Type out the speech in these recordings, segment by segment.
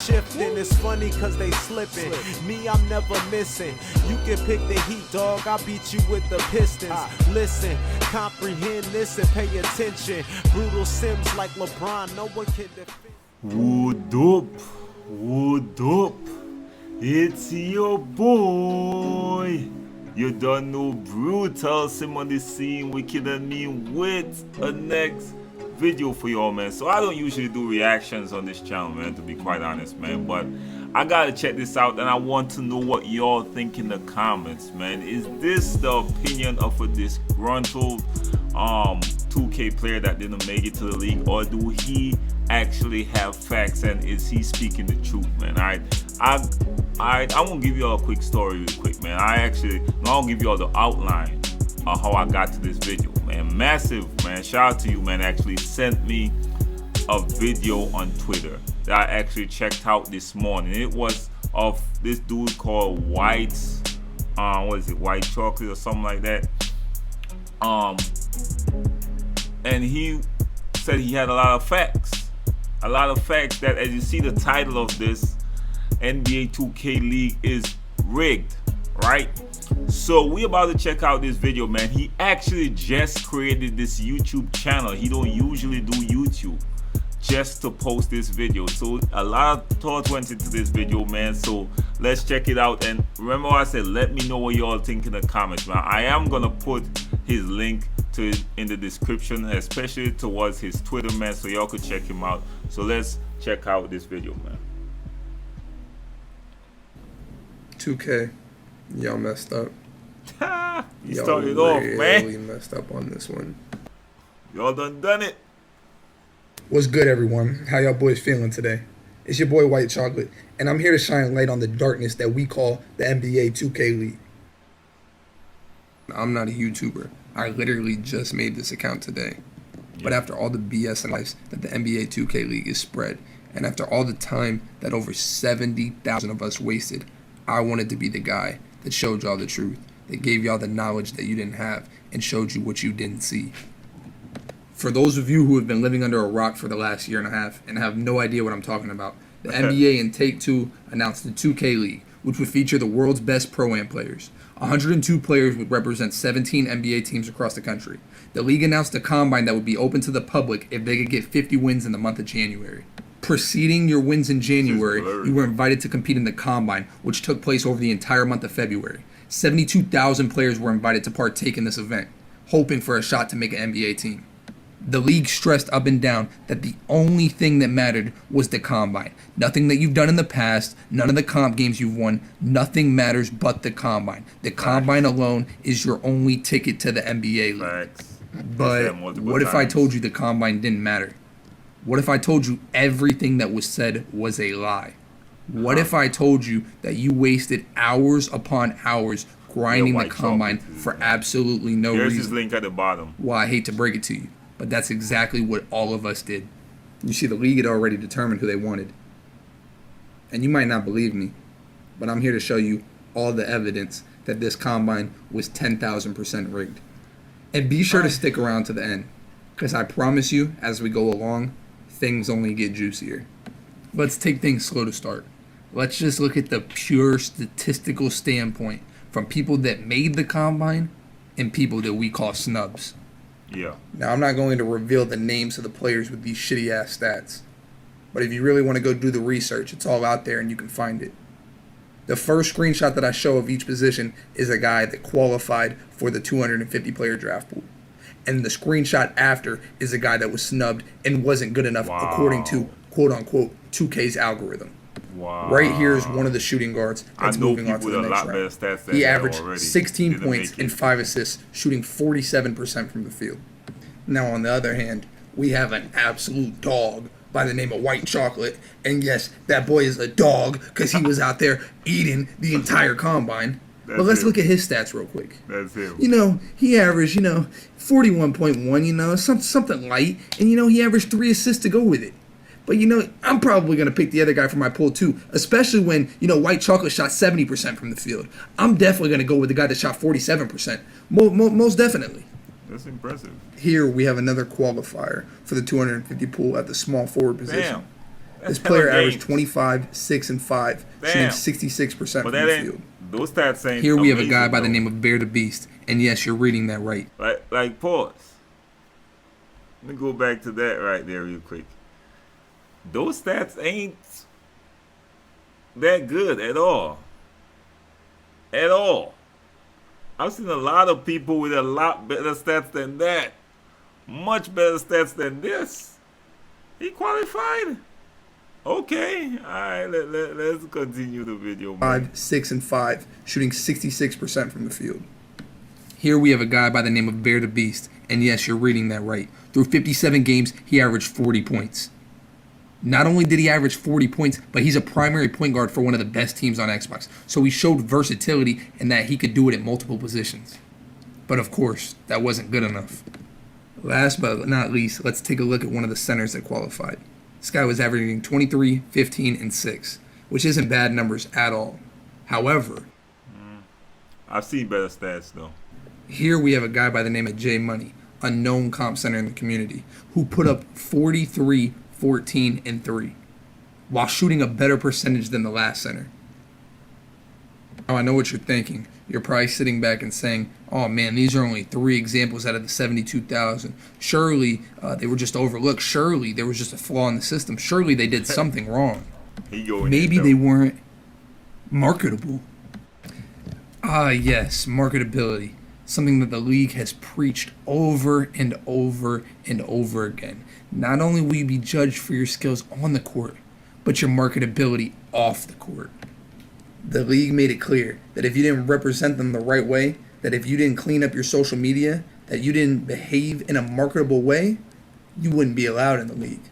shifting. It's funny cause they slipping. Me, I'm never missing. You can pick the Heat, dog. I beat you with the Pistons. Listen, comprehend this and pay attention. Brutal Sims like LeBron, no one can defend. What up? What up? It's your boy. You don't know Brutalsim on the scene, wicked and me with a next video for y'all, man. So I don't usually do reactions on this channel, man, to be quite honest, man, but I gotta check this out and I want to know what y'all think in the comments, man. Is this the opinion of a disgruntled 2K player that didn't make it to the league, or do he actually have facts and is he speaking the truth, man? I'm gonna give y'all a quick story real quick, man. I'll give y'all the outline of how I got to this video, man. Massive, man. Shout out to you, man. Actually sent me a video on Twitter that I actually checked out this morning. It was of this dude called White Chocolate or something like that. And he said he had a lot of facts. A lot of facts that, as you see the title of this, NBA 2K League is rigged, right? So we about to check out this video, man. He actually just created this YouTube channel. He don't usually do YouTube, just to post this video. So a lot of thought went into this video, man. So let's check it out. And remember what I said, let me know what y'all think in the comments, man. I am gonna put his link to it in the description, especially towards his Twitter, man, so y'all could check him out. So let's check out this video, man. 2K, y'all messed up. You started off, man. Really messed up on this one. Y'all done it. What's good, everyone? How y'all boys feeling today? It's your boy White Chocolate, and I'm here to shine light on the darkness that we call the NBA 2K League. I'm not a YouTuber. I literally just made this account today. But after all the BS and lies that the NBA 2K League is spread, and after all the time that over 70,000 of us wasted, I wanted to be the guy that showed y'all the truth, that gave y'all the knowledge that you didn't have, and showed you what you didn't see. For those of you who have been living under a rock for the last year and a half and have no idea what I'm talking about, the NBA and Take-Two announced the 2K League, which would feature the world's best Pro-Am players. 102 players would represent 17 NBA teams across the country. The league announced a combine that would be open to the public if they could get 50 wins in the month of January. Preceding your wins in January, you were invited to compete in the combine, which took place over the entire month of February. 72,000 players were invited to partake in this event, hoping for a shot to make an NBA team. The league stressed up and down that the only thing that mattered was the combine. Nothing that you've done in the past, none of the comp games you've won, nothing matters but the combine. The combine alone is your only ticket to the NBA league. But what if I told you the combine didn't matter? What if I told you everything that was said was a lie? What if I told you that you wasted hours upon hours grinding the combine for absolutely no reason? Here's his link at the bottom. Well, I hate to break it to you, but that's exactly what all of us did. You see, the league had already determined who they wanted. And you might not believe me, but I'm here to show you all the evidence that this combine was 10,000% rigged. And be sure to stick around to the end, because I promise you, as we go along, things only get juicier. Let's take things slow to start. Let's just look at the pure statistical standpoint from people that made the combine and people that we call snubs. Yeah. Now, I'm not going to reveal the names of the players with these shitty ass stats, but if you really want to go do the research, it's all out there and you can find it. The first screenshot that I show of each position is a guy that qualified for the 250 player draft pool. And the screenshot after is a guy that was snubbed and wasn't good enough according to quote-unquote 2K's algorithm. Wow. Right here is one of the shooting guards that's moving on to the next round. He averaged 16 points and 5 assists, shooting 47% from the field. Now, on the other hand, we have an absolute dog by the name of White Chocolate. And yes, that boy is a dog because he was out there eating the entire combine. But let's look at his stats real quick. That's him. You know, he averaged, 41.1, something light. And, he averaged 3 assists to go with it. But, I'm probably going to pick the other guy for my pool, too. Especially when, White Chocolate shot 70% from the field. I'm definitely going to go with the guy that shot 47%. Most definitely. That's impressive. Here we have another qualifier for the 250 pool at the small forward position. Damn. This hella player averaged games. 25, 6, and 5, shooting Damn. 66% But from that the ain't, field. those stats ain't Here we have a amazing, guy by the though. name of Bear the Beast, and yes, you're reading that right. Like pause. Let me go back to that right there real quick. Those stats ain't that good at all. At all. I've seen a lot of people with a lot better stats than that. Much better stats than this. He qualified? Okay. Alright, let's continue the video, man. 5, 6, and 5, shooting 66% from the field. Here we have a guy by the name of Bear the Beast, and yes, you're reading that right. Through 57 games, he averaged 40 points. Not only did he average 40 points, but he's a primary point guard for one of the best teams on Xbox. So he showed versatility in that he could do it at multiple positions. But of course, that wasn't good enough. Last but not least, let's take a look at one of the centers that qualified. This guy was averaging 23, 15, and 6, which isn't bad numbers at all. However, I've seen better stats, though. here we have a guy by the name of J Money, a known comp center in the community, who put up 43, 14, and 3, while shooting a better percentage than the last center. Now, I know what you're thinking. You're probably sitting back and saying, oh man, these are only 3 examples out of the 72,000. Surely they were just overlooked. Surely there was just a flaw in the system. Surely they did something wrong. Maybe they weren't marketable. Ah, yes, marketability. Something that the league has preached over and over and over again. Not only will you be judged for your skills on the court, but your marketability off the court. The league made it clear that if you didn't represent them the right way, that if you didn't clean up your social media, that you didn't behave in a marketable way, you wouldn't be allowed in the league.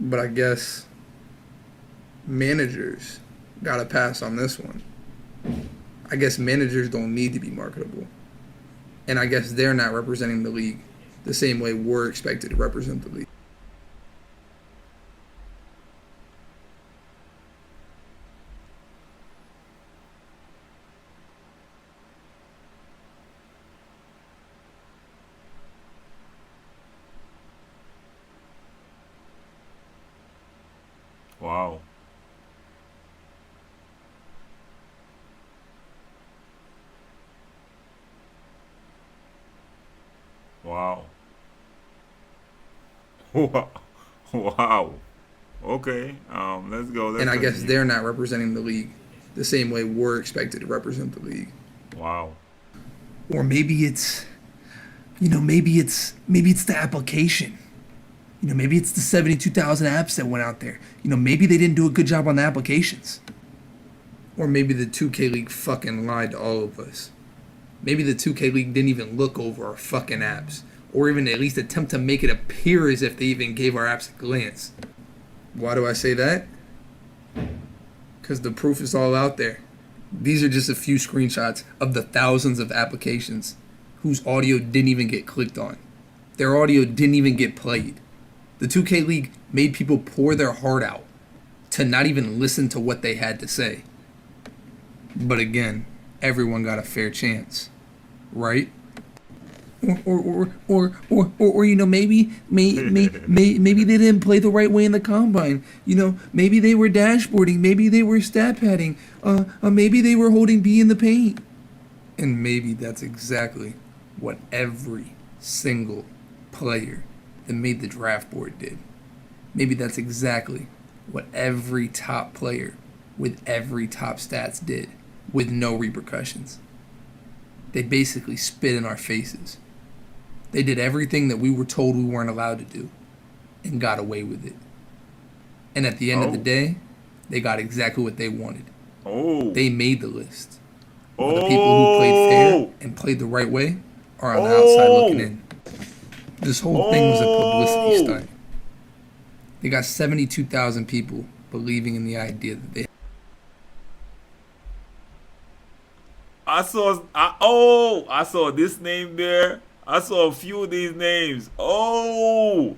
But I guess managers got a pass on this one. I guess managers don't need to be marketable. And I guess they're not representing the league the same way we're expected to represent the league. Wow. Wow. Wow. Okay. Let's go. And I guess they're not representing the league the same way we're expected to represent the league. Wow. Or maybe it's, maybe it's the application. Maybe it's the 72,000 apps that went out there. Maybe they didn't do a good job on the applications. Or maybe the 2K League fucking lied to all of us. Maybe the 2K League didn't even look over our fucking apps, or even at least attempt to make it appear as if they even gave our apps a glance. Why do I say that? Because the proof is all out there. These are just a few screenshots of the thousands of applications whose audio didn't even get clicked on. Their audio didn't even get played. The 2K League made people pour their heart out to not even listen to what they had to say. But again, everyone got a fair chance, right? Or maybe they didn't play the right way in the combine. Maybe they were dashboarding, maybe they were stat padding, maybe they were holding B in the paint. And maybe that's exactly what every single player that made the draft board did. Maybe that's exactly what every top player with every top stats did, with no repercussions. They basically spit in our faces. They did everything that we were told we weren't allowed to do and got away with it. And at the end of the day, they got exactly what they wanted. They made the list. But the people who played fair and played the right way are on the outside looking in. This whole thing was a publicity stunt. They got 72,000 people believing in the idea that they... I saw this name there. I saw a few of these names. So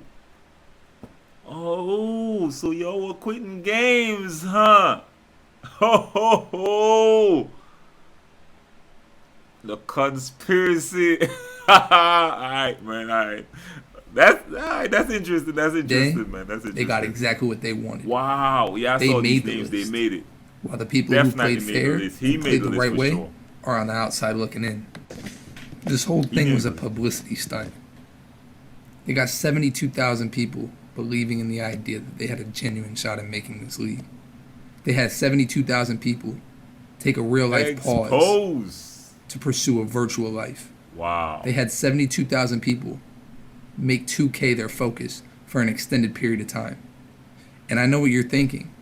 y'all were quitting games, huh? The conspiracy. Alright, man, alright. That's interesting. That's interesting, man. That's interesting. They got exactly what they wanted. Wow. Yeah, I They saw these made the names. list. They made it. While the people Definitely who played made the fair list. He and made played the the list right for way sure. are on the outside looking in. This whole He thing made was a the list. publicity stunt. They got 72,000 people believing in the idea that they had a genuine shot at making this league. They had 72,000 people take a real life pause Expose. to pursue a virtual life. Wow. They had 72,000 people make 2K their focus for an extended period of time. And I know what you're thinking,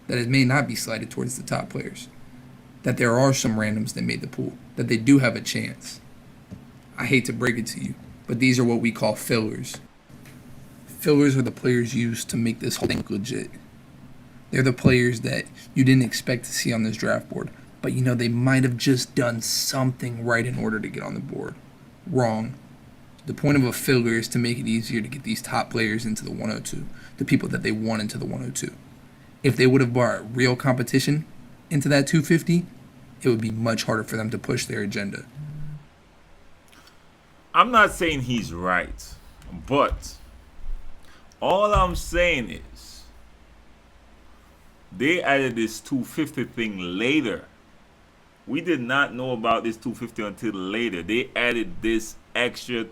that it may not be slighted towards the top players, that there are some randoms that made the pool, that they do have a chance. I hate to break it to you, but these are what we call fillers. Fillers are the players used to make this whole thing legit. They're the players that you didn't expect to see on this draft board, but you know they might have just done something right in order to get on the board. Wrong. The point of a filler is to make it easier to get these top players into the 102, the people that they want into the 102. If they would have brought real competition into that 250, it would be much harder for them to push their agenda. I'm not saying he's right, but all I'm saying is they added this 250 thing later. We did not know about this 250 until later. They added this extra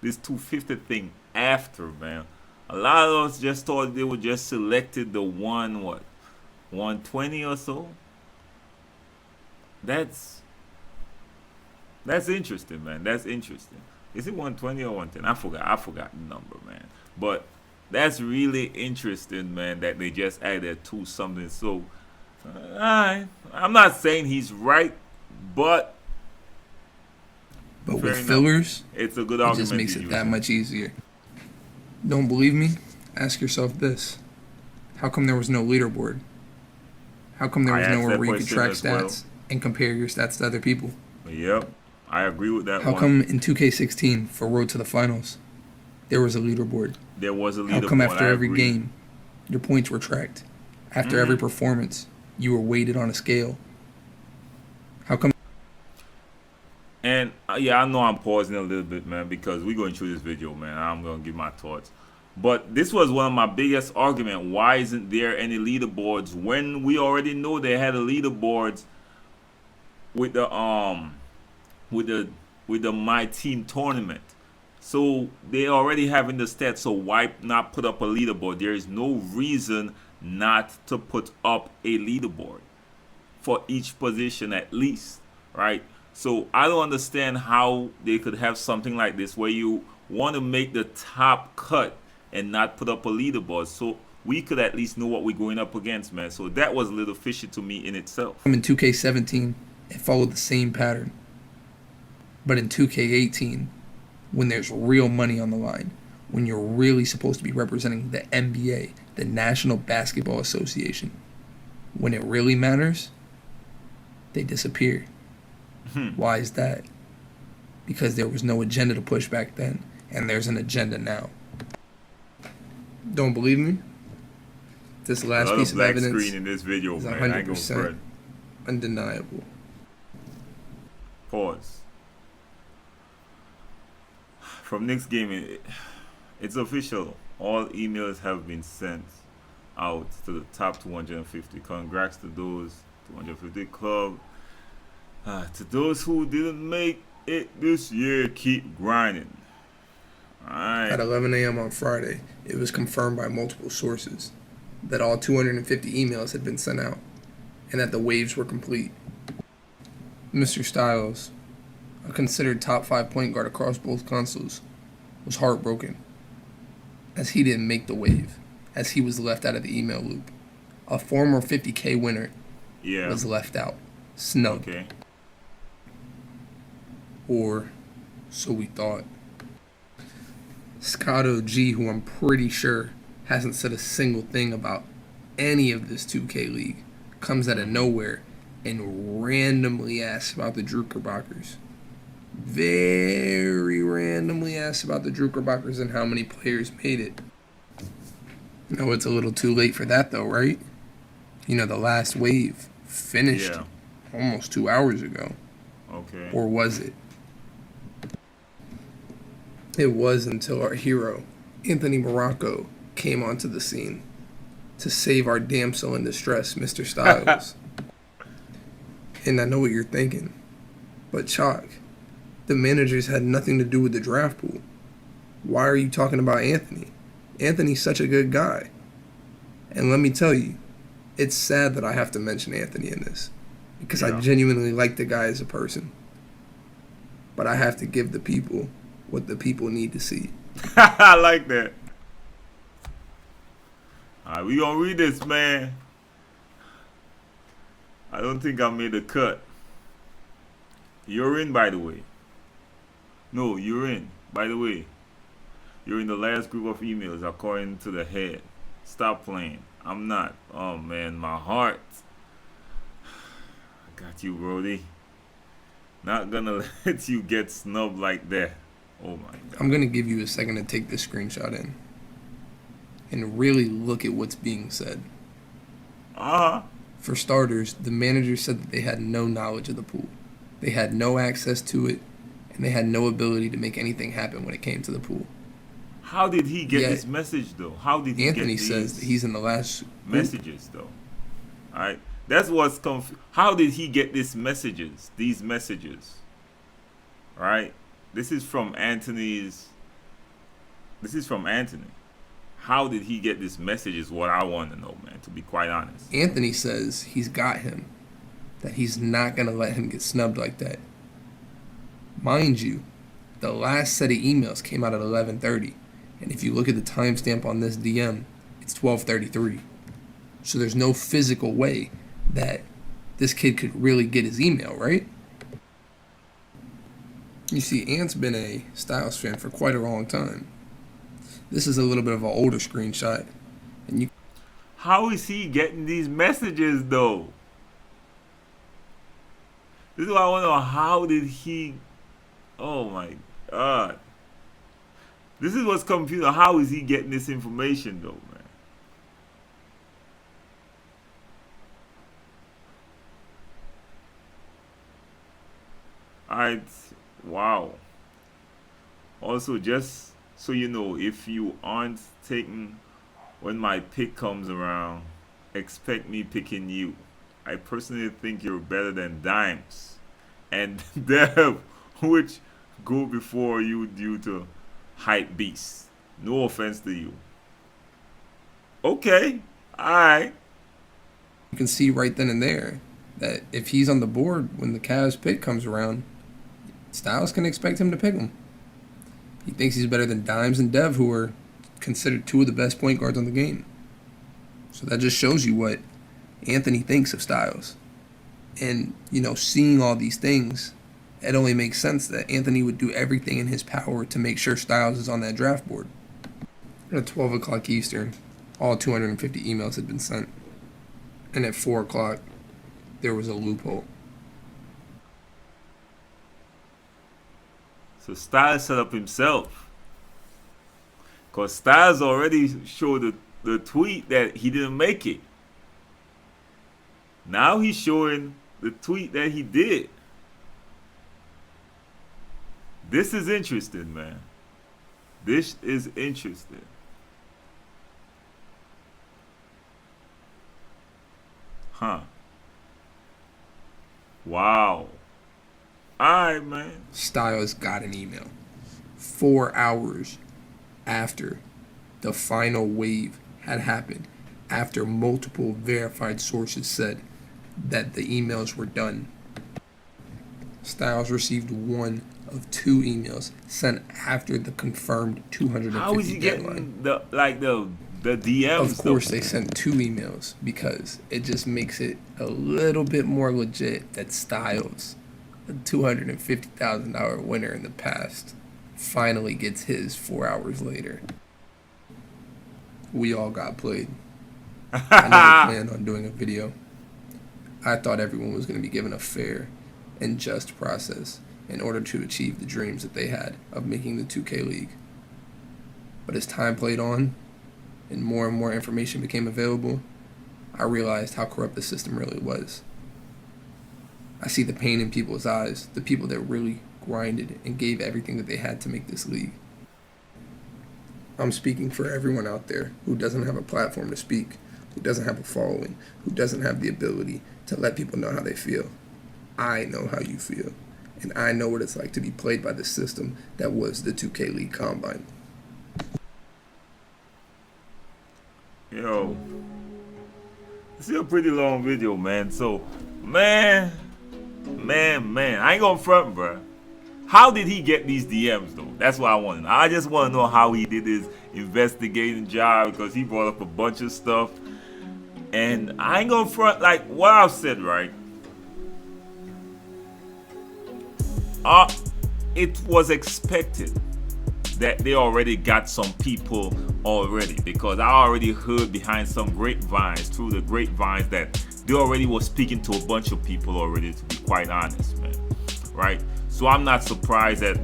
this 250 thing after, man. A lot of us just thought they would just selected the 120 or so. That's interesting, man. That's interesting. Is it 120 or 110? I forgot the number, man. But that's really interesting, man, that they just added to something. So, I'm not saying he's right, but with enough. fillers, It's a good it argument. just makes it that much easier. Don't believe me? Ask yourself this. How come there was no leaderboard? How come there was nowhere where you could track stats and compare your stats to other people? Yep, I agree with that. How come in 2K16 for Road to the Finals, there was a leaderboard? There was a leaderboard. How come after every game, your points were tracked? After every performance, you were weighted on a scale? How come? And yeah, I know I'm pausing a little bit, man, because we're going through this video, man. I'm going to give my thoughts. But this was one of my biggest arguments. Why isn't there any leaderboards when we already know they had a leaderboards with the My Team tournament? So they already having the stats. So why not put up a leaderboard? There is no reason not to put up a leaderboard for each position at least, right? So I don't understand how they could have something like this where you want to make the top cut and not put up a leaderboard, so we could at least know what we're going up against, man. So that was a little fishy to me in itself. In 2K17, it followed the same pattern. But in 2K18, when there's real money on the line, when you're really supposed to be representing the NBA, the National Basketball Association, when it really matters, they disappear. Why is that? Because there was no agenda to push back then, and there's an agenda now. Don't believe me? This last piece of evidence screen in this video, is man. I ain't gonna 100% front. undeniable. Pause. From next game, it's official. All emails have been sent out to the top 250. Congrats to those 250 club. To those who didn't make it this year, keep grinding. Alright. At 11 a.m. on Friday, it was confirmed by multiple sources that all 250 emails had been sent out and that the waves were complete. Mr. Styles, a considered top 5 point guard across both consoles, was heartbroken as he didn't make the wave, as he was left out of the email loop. A former 50K winner was left out, snubbed. Okay. Or so we thought. Scott OG, who I'm pretty sure hasn't said a single thing about any of this 2K league, comes out of nowhere and randomly asks about the Druckerbackers. Very randomly asks about the Druckerbackers and how many players made it. No, it's a little too late for that though, right? You know, the last wave finished almost 2 hours ago. Okay. Or was it? It was until our hero, Anthony Morocco came onto the scene to save our damsel in distress, Mr. Styles. And I know what you're thinking, but Chalk, the managers had nothing to do with the draft pool. Why are you talking about Anthony? Anthony's such a good guy. And let me tell you, it's sad that I have to mention Anthony in this, because I genuinely like the guy as a person. But I have to give the people what the people need to see. I like that. Alright, we gonna read this, man. I don't think I made a cut. You're in, by the way. No, you're in, by the way. You're in the last group of emails according to the head. Stop playing. I'm not. Oh man, my heart. I got you, Brody. Not gonna let you get snubbed like that. Oh my God. I'm gonna give you a second to take this screenshot in and really look at what's being said. For starters, the manager said that they had no knowledge of the pool. They had no access to it, and they had no ability to make anything happen when it came to the pool. How did he get this message, though? How did he Anthony get says that he's in the last messages, though? All right, that's what's how did he get these messages? All right, this is from Anthony's. This is from Anthony. How did he get this message is what I want to know, man, to be quite honest. Anthony says he's got him, that he's not going to let him get snubbed like that. Mind you, the last set of emails came out at 11:30, and if you look at the timestamp on this DM, it's 12:33. So there's no physical way that this kid could really get his email, right? You see, Ant's been a Styles fan for quite a long time. This is a little bit of an older screenshot. And you. How is he getting these messages, though? This is what I want to know. How did he... Oh, my God. This is what's confusing. How is he getting this information, though, man? Alright. Wow. Also, just so you know, if you aren't taking when my pick comes around, expect me picking you. I personally think you're better than Dimes and Dev, which go before you due to hype beasts. No offense to you. Okay, alright. You can see right then and there that if he's on the board when the Cavs pick comes around, Styles can expect him to pick him. He thinks he's better than Dimes and Dev, who are considered two of the best point guards on the game. So that just shows you what Anthony thinks of Styles. And, you know, seeing all these things, it only makes sense that Anthony would do everything in his power to make sure Styles is on that draft board. At 12 o'clock Eastern, all 250 emails had been sent. And at 4 o'clock, there was a loophole. So Styles set up himself. Because Styles already showed the tweet that he didn't make it. Now he's showing the tweet that he did. This is interesting, man. This is interesting. Huh. Wow. Alright, man. Styles got an email 4 hours after the final wave had happened, after multiple verified sources said that the emails were done. Styles received one of 2 emails sent after the confirmed 250 How is he deadline. getting the DMs? Of course, they sent 2 emails because it just makes it a little bit more legit that Styles, a $250,000 winner in the past, finally gets his 4 hours later. We all got played. I never planned on doing a video. I thought everyone was going to be given a fair and just process in order to achieve the dreams that they had of making the 2K League. But as time played on and more information became available, I realized how corrupt the system really was. I see the pain in people's eyes, the people that really grinded and gave everything that they had to make this league. I'm speaking for everyone out there who doesn't have a platform to speak, who doesn't have a following, who doesn't have the ability to let people know how they feel. I know how you feel, and I know what it's like to be played by the system that was the 2K League Combine. Yo, it's a pretty long video, man. So, man, I ain't gonna front, bro. How did he get these DMs though? That's what I want to know. I just want to know how he did his investigating job, because he brought up a bunch of stuff. And I ain't gonna front, like what I've said, right? It was expected that they already got some people already, because I already heard behind some grapevines, through the grapevines, that they already was speaking to a bunch of people already, to be quite honest, man. Right? So I'm not surprised that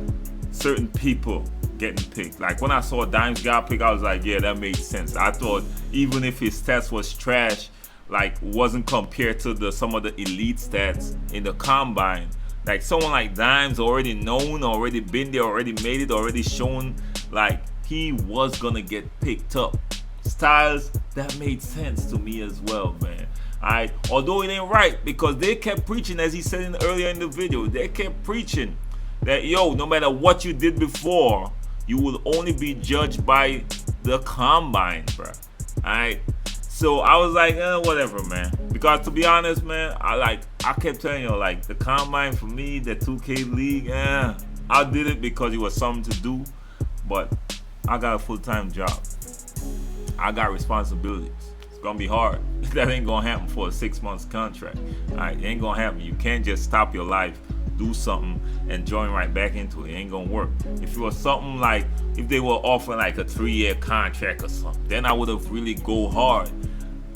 certain people getting picked. Like when I saw Dimes got picked, I was like, yeah, that made sense. I thought even if his stats was trash, like wasn't compared to some of the elite stats in the combine, like someone like Dimes already known, already been there, already made it, already shown like he was gonna get picked up. Styles, that made sense to me as well, man. Alright, although it ain't right, because they kept preaching, as he said earlier in the video, they kept preaching that, yo, no matter what you did before, you will only be judged by the combine, bro. Alright, so I was like, whatever, man. Because to be honest, man, I kept telling you, like, the combine for me, the 2K League, I did it because it was something to do, but I got a full-time job. I got responsibilities. It's gonna be hard. That ain't gonna happen for a 6 months contract. Alright, it ain't gonna happen. You can't just stop your life, do something, and join right back into it. It ain't gonna work. If it was something like, if they were offering like a 3-year contract or something, then I would have really go hard.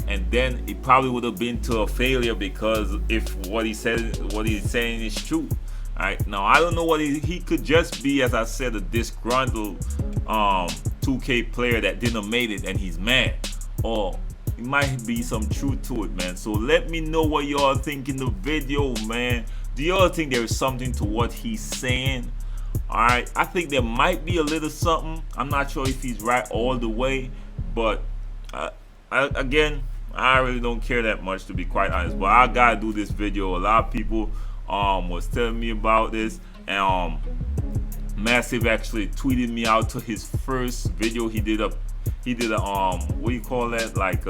And then it probably would have been to a failure, because if what he's saying is true. Alright, now I don't know what he could just be, as I said, a disgruntled 2K player that didn't make it and he's mad, or it might be some truth to it, man. So let me know what y'all think in the video, man. Do y'all think there is something to what he's saying? Alright, I think there might be a little something. I'm not sure if he's right all the way, but again, I really don't care that much, to be quite honest. But I gotta do this video. A lot of people was telling me about this, and Massive actually tweeted me out to his first video. He did a what do you call that, like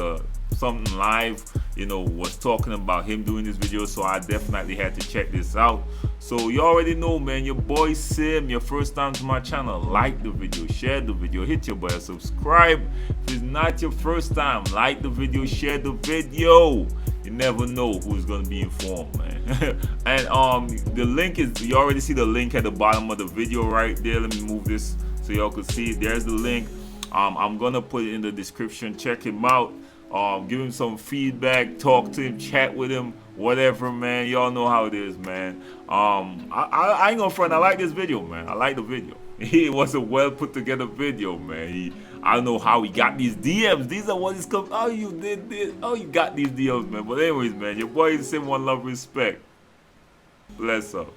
something live, you know, was talking about him doing this video. So I definitely had to check this out. So you already know, man, your boy Sim. Your first time to my channel, like the video, share the video, hit your bell, subscribe. If it's not your first time, like the video, share the video. You never know who's gonna be informed, man. And the link is, you already see the link at the bottom of the video right there. Let me move this so y'all can see it. There's the link. I'm gonna put it in the description. Check him out. Give him some feedback, talk to him, chat with him, whatever, man. Y'all know how it is, man. I ain't gonna front. I like this video, man. I like the video. It was a well put together video, man. I don't know how he got these DMs. These are what he's come. Oh, you did this. Oh, you got these DMs, man. But anyways, man, your boy is saying one love, respect. Bless up.